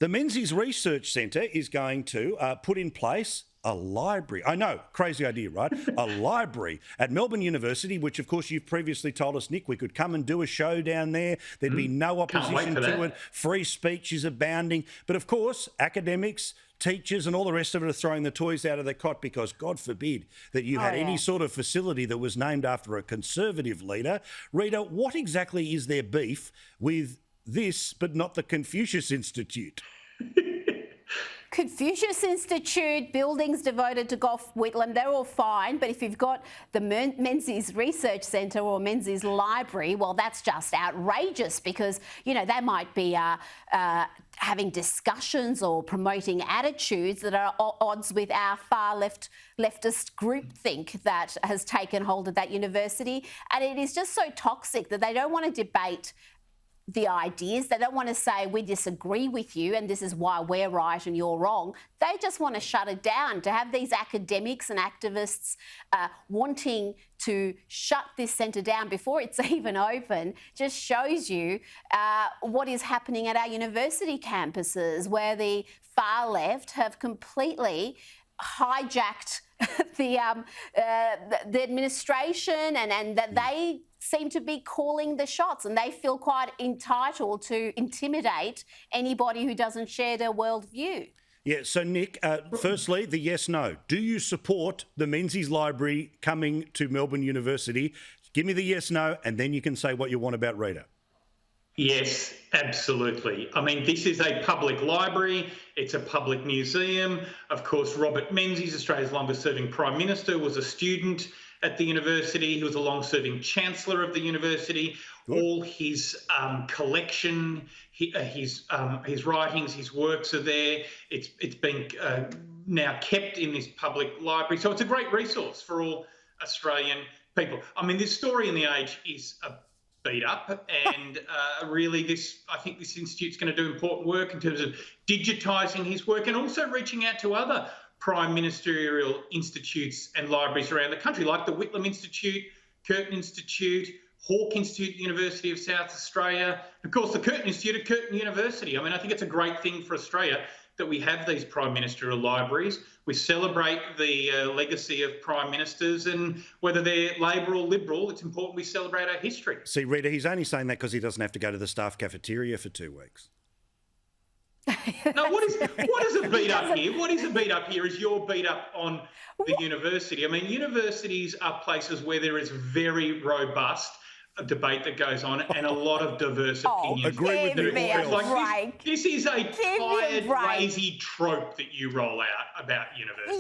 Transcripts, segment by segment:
The Menzies Research Centre is going to put in place a library. I know, crazy idea, right? A library at Melbourne University, which of course you've previously told us, Nick, we could come and do a show down there. There'd be no opposition to it. Free speech is abounding. But of course, academics, teachers and all the rest of it are throwing the toys out of the cot because God forbid that you had any sort of facility that was named after a Conservative leader. Rita, what exactly is their beef with this but not the Confucius Institute? Confucius Institute, buildings devoted to Gough Whitlam, they're all fine. But if you've got the Menzies Research Centre or Menzies Library, well, that's just outrageous because, you know, they might be having discussions or promoting attitudes that are at odds with our far leftist groupthink that has taken hold of that university. And it is just so toxic that they don't want to debate the ideas. They don't want to say we disagree with you and this is why we're right and you're wrong. They just want to shut it down. To have these academics and activists wanting to shut this centre down before it's even open just shows you what is happening at our university campuses, where the far left have completely hijacked the administration and that they seem to be calling the shots and they feel quite entitled to intimidate anybody who doesn't share their worldview. Yeah, so Nick, firstly, the yes-no. Do you support the Menzies Library coming to Melbourne University? Give me the yes-no and then you can say what you want about Rita. Yes, absolutely. I mean, this is a public library. It's a public museum. Of course, Robert Menzies, Australia's longest-serving Prime Minister, was a student at the university. He was a long-serving Chancellor of the university. Good. All his collection, his writings, his works are there. It's been now kept in this public library. So it's a great resource for all Australian people. I mean, this story in The Age is a beat up and really I think this institute's going to do important work in terms of digitising his work and also reaching out to other prime ministerial institutes and libraries around the country, like the Whitlam Institute, Curtin Institute, Hawke Institute, University of South Australia, of course the Curtin Institute at Curtin University. I mean, I think it's a great thing for Australia that we have these prime ministerial libraries. We celebrate the legacy of prime ministers, and whether they're Labor or Liberal, it's important we celebrate our history. See, Rita, he's only saying that because he doesn't have to go to the staff cafeteria for 2 weeks. No, what is a beat up here? What is a beat up here is your beat up on the university. I mean, universities are places where there is very robust debate that goes on and a lot of diverse opinions. Agree with me. This is a tired, lazy trope that you roll out about universities.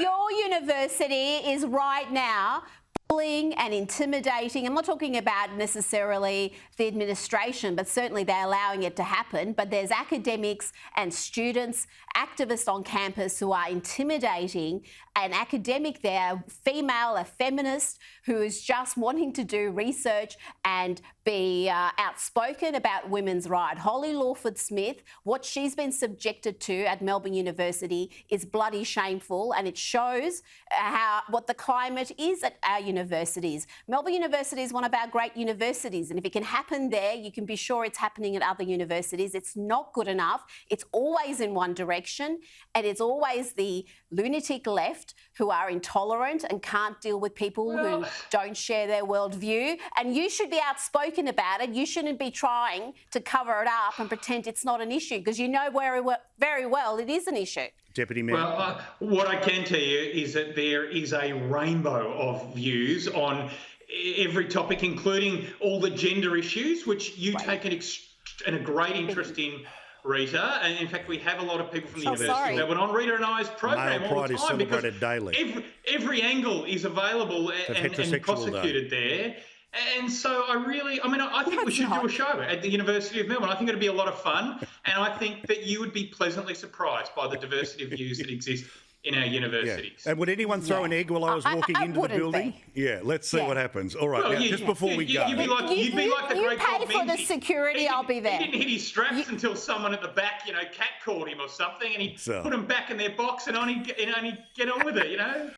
Your university is right now bullying and intimidating. I'm not talking about necessarily the administration, but certainly they're allowing it to happen. But there's academics and students, activists on campus who are intimidating an academic there, female, a feminist, who is just wanting to do research and be outspoken about women's rights. Holly Lawford-Smith, what she's been subjected to at Melbourne University is bloody shameful, and it shows what the climate is at our universities. Melbourne University is one of our great universities, and if it can happen there, you can be sure it's happening at other universities. It's not good enough. It's always in one direction, and it's always the lunatic left who are intolerant and can't deal with people who don't share their worldview. And you should be outspoken about it. You shouldn't be trying to cover it up and pretend it's not an issue, because you know very well it is an issue. Deputy Mayor. Well, what I can tell you is that there is a rainbow of views on every topic, including all the gender issues, which you take a great interest in, Rita, and in fact we have a lot of people from the university that went on Rita and I's program all the time because every angle is available and prosecuted there. And so I think we should do a show at the University of Melbourne. I think it'd be a lot of fun, and I think that you would be pleasantly surprised by the diversity of views that exist in our universities. Yeah. And would anyone throw an egg while I was walking into the building? Yeah, let's see what happens. All right, just before we go. You'd be like the great Bob Menzies. You pay for the security, I'll be there. He didn't hit his straps until someone at the back, catcalled him or something, and he put them back in their box and only get on with it,